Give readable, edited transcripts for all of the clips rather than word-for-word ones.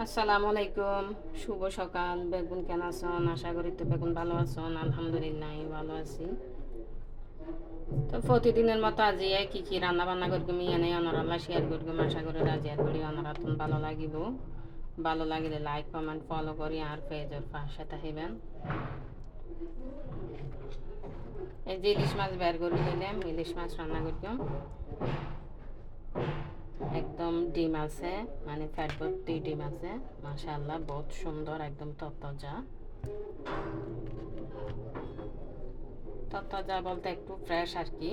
আসসালামু আলাইকুম, শুভ সকাল। বেগুন কেন আছেন? আশা করি তো বেগুন ভালো আছেন। আলহামদুলিল্লাহ আমি ভালো আছি। তো প্রতিদিনের মতো আজি কি কি রান্না বান্না করবো এনে অনরাল্লা শেয়ার করবো। আশা করি রাজিয়ার করি অনরাতন ভালো লাগিব। ভালো লাগিলে লাইক কমেন্ট ফলো করি আর পেজের পাশে থাকিবেন। এই যে ইলিশ মাছ বের করে নিলাম, ইলিশ মাছ রান্না করলাম। একদম ডিম আছে, মানে ফ্যাট ভর্তি ডিম আছে। মাশাআল্লাহ বহুত সুন্দর, একদম তরতাজা। তরতাজা বলতে একটু ফ্রেশ আর কি।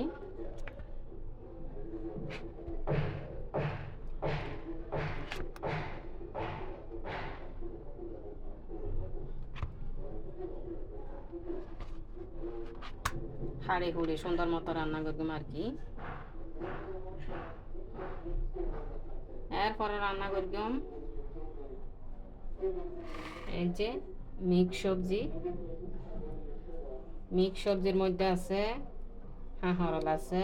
হাড়ে হুড়ে সুন্দর মতো রান্না করলাম আর কি। এরপরে রান্না করলাম এই যে মিক্স সবজি। মিক্স সবজির মধ্যে আছে হাঁহরল আছে,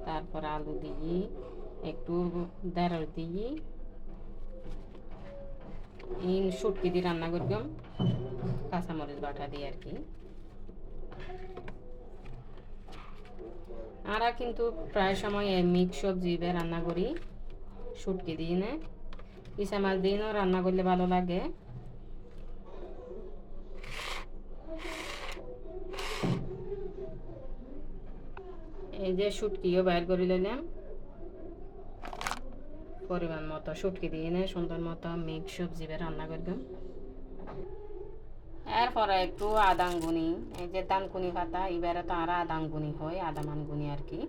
তারপর আলু দিই, একটু দেড়ল দিই, শুটকি দিয়ে রান্না করলাম কাঁচামরিচ বাটা দিয়ে আর কি। আমরা কিন্তু প্রায় সময় মিক্স সবজি রান্না করি শুটকি দিয়ে না, ইসা মাছ দিয়েও রান্না করলে ভালো লাগে। এই যে শুটকিও বাইর করে নিলাম পরিমাণ মতো। শুটকি দিয়ে নে সুন্দর মতো মিক্স সবজি রান্না করলাম। এরপরে একটু আদাঙ্গুনি, এই যে দানকুনি পাতা, এবারে তো আর আদাঙ্গুনি হয়, আদামানগুনি আর কি।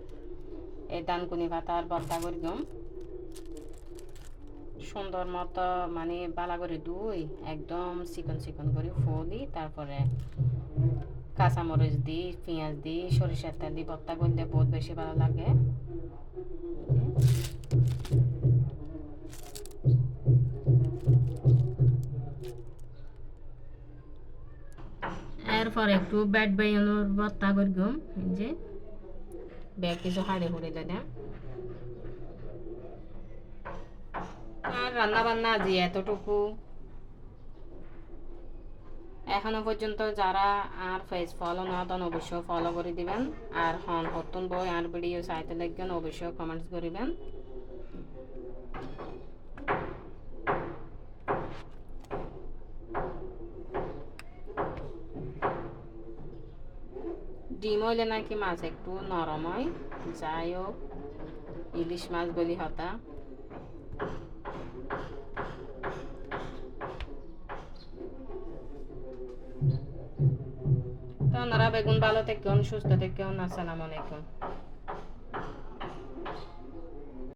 এই দানকুনি পাতার ভর্তা করলাম সুন্দর মতো, মানে বালা করে ধুই একদম চিকন চিকন করে ফলি, তারপরে কাঁচামরিচ দিই, পেঁয়াজ দিই, সরিষার তেল দিই। ভর্তা করলে বহুত বেশি ভালো লাগে। এরপর একটু ব্যাট বাইনোর ভর্তা করলাম, এই যে ব্যাগ কিছু হাড়ে হুড়ে দিলাম। আর রান্না বান্না আজি এতটুকু। এখনো পর্যন্ত যারা আর পেজ ফলো না দেন অবশ্যই ফলো করে দিবেন। আর হন নতুন বই আর ভিডিও চাইতে লাগবেন অবশ্যই কমেন্টস করিবেন। ডিম হইলে নাকি মাছ একটু নরম হয়, যাই হোক ইলিশ মাছ বলি হতা। তো আপনারা বেগুন ভালো থেকেন, সুস্থ থেকেন। আসসালামু আলাইকুম।